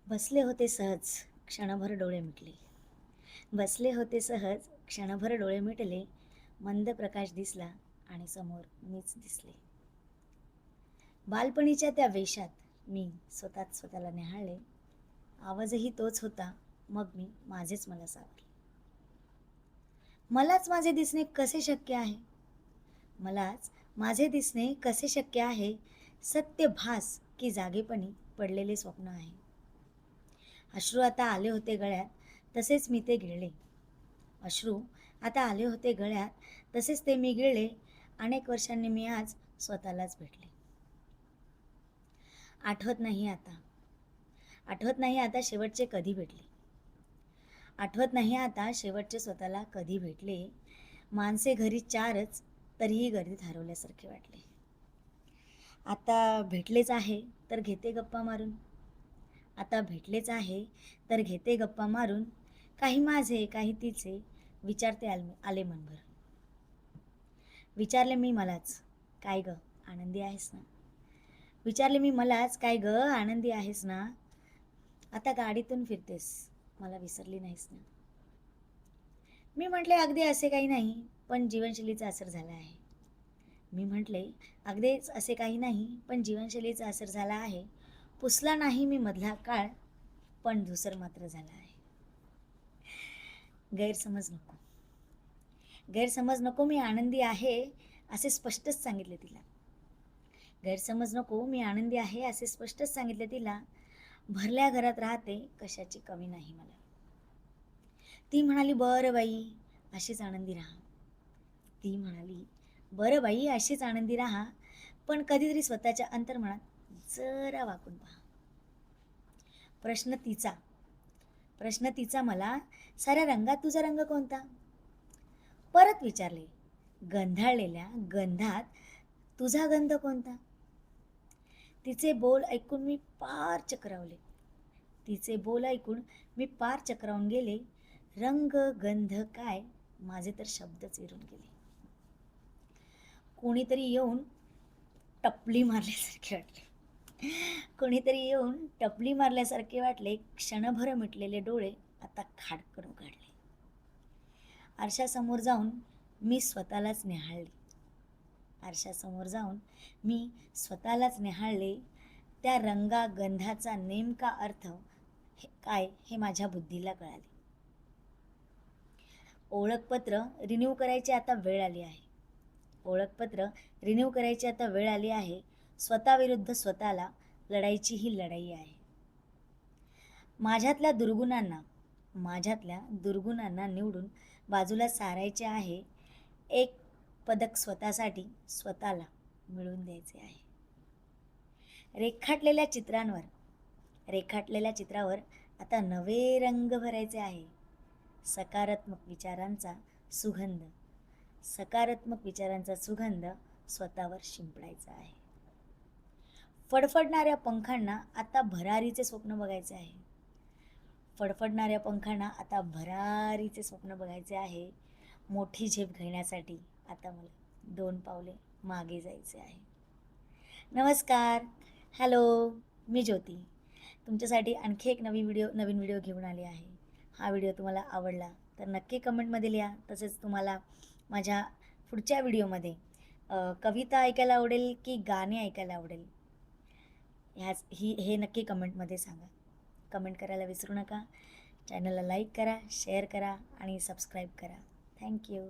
बसले होते सहज, क्षणभर डोळे मिटले. बसले होते सहज, क्षणभर डोळे मिटले. मंद प्रकाश दिसला आणि समोर मीच दिसले. बालपणीच्या त्या वेशात मी स्वतःला निहाळले. आवाजही तोच होता, मग मी माझेच मला सावरले. मलाच माझे दिसणे कसे शक्य आहे? मलाच माझे दिसणे कसे शक्य आहे? सत्य भास की जागेपणी पडलेले स्वप्न आहे. अश्रू आता आले होते गळ्यात, तसेच मी ते गिळले. अश्रू आता आले होते गळ्यात, तसेच ते मी गिळले. अनेक वर्षांनी मी आज स्वतःलाच भेटले. आठवत नाही आता, आठवत नाही आता शेवटचे कधी भेटले. आठवत नाही आता शेवटचे स्वतःला कधी भेटले. माणसे घरी चारच, तरीही गर्दीत हरवल्यासारखे वाटले. आता भेटलेच आहे तर घेते गप्पा मारून. आता भेटलेच आहे तर घेते गप्पा मारून. काही माझे काही तिचे विचारते आले मनभर. विचारले मी मलाच, काय ग आनंदी आहेस ना? विचारले मी मलाच, काय ग आनंदी आहेस ना? आता गाडीतून फिरतेस, मला विसरली नाहीस ना? मी म्हटले अगदी असे काही नाही, पण जीवनशैलीचा असर झाला आहे. मी म्हटले अगदीच असे काही नाही, पण जीवनशैलीचा असर झाला आहे. पुसला नाही मी मधला काळ, पण धुसर मात्र झाला आहे. गैरसमज नको, गैरसमज नको, मी आनंदी आहे असे स्पष्टच सांगितले तिला. गैरसमज नको, मी आनंदी आहे असे स्पष्टच सांगितले तिला. भरल्या घरात राहते, कशाची कमी नाही मला. ती म्हणाली बरं बाई अशीच आनंदी राहा. ती म्हणाली बरं बाई अशीच आनंदी राहा, पण कधीतरी स्वतःच्या अंतर्मनात जरा वाकून पहा. प्रश्न तिचा मला, साऱ्या रंगात तुझा रंग कोणता? परत विचारले, गंधाळलेल्या गंधात तुझा गंध कोणता? तिचे बोल ऐकून मी पार चक्रावले. तिचे बोल ऐकून मी पार चक्रावून गेले. रंग गंध काय, माझे तर शब्दच विरून गेले. कोणीतरी येऊन टपली मारल्यासारखे वाटले. कोणीतरी येऊन टपली मारल्यासारखे वाटले. क्षणभर मिटलेले डोळे आता खाडकन उघडले. आरशासमोर जाऊन मी स्वतःलाच निहाळले. आरशासमोर जाऊन मी स्वतःलाच निहाळले. त्या रंगागंधाचा नेमका अर्थ काय हे माझ्या बुद्धीला कळाले. ओळखपत्र रिन्यू करायची आता वेळ आली आहे. ओळखपत्र रिन्यू करायची आता वेळ आली आहे. स्वतःविरुद्ध स्वतःला लढायची ही लढाई आहे. माझ्यातल्या दुर्गुणांना निवडून बाजूला सारायचे आहे. एक पदक स्वतःसाठी स्वतःला मिळवून द्यायचे आहे. रेखाटलेल्या चित्रावर आता नवे रंग भरायचे आहे. सकारात्मक विचारांचा सुगंध स्वतःवर शिंपडायचा आहे. फडफडणाऱ्या पंखांना आता भरारीचे स्वप्न बघायचे आहे. मोठी झेप घेण्यासाठी आता मला 2 पावले मागे जायचे आहे. नमस्कार, हॅलो, मी ज्योती. तुमच्यासाठी आणखी एक नवीन व्हिडिओ घेऊन आली आहे. हा व्हिडिओ तुम्हाला आवडला तर नक्की कमेंटमध्ये लिहा. तसेच तुम्हाला माझ्या पुढच्या व्हिडिओमध्ये कविता ऐकायला आवडेल की गाणे ऐकायला आवडेल हे नक्की कमेंटमध्ये सांगा. कमेंट करायला विसरू नका. चॅनलला लाईक करा, शेअर करा आणि सबस्क्राईब करा. थँक्यू.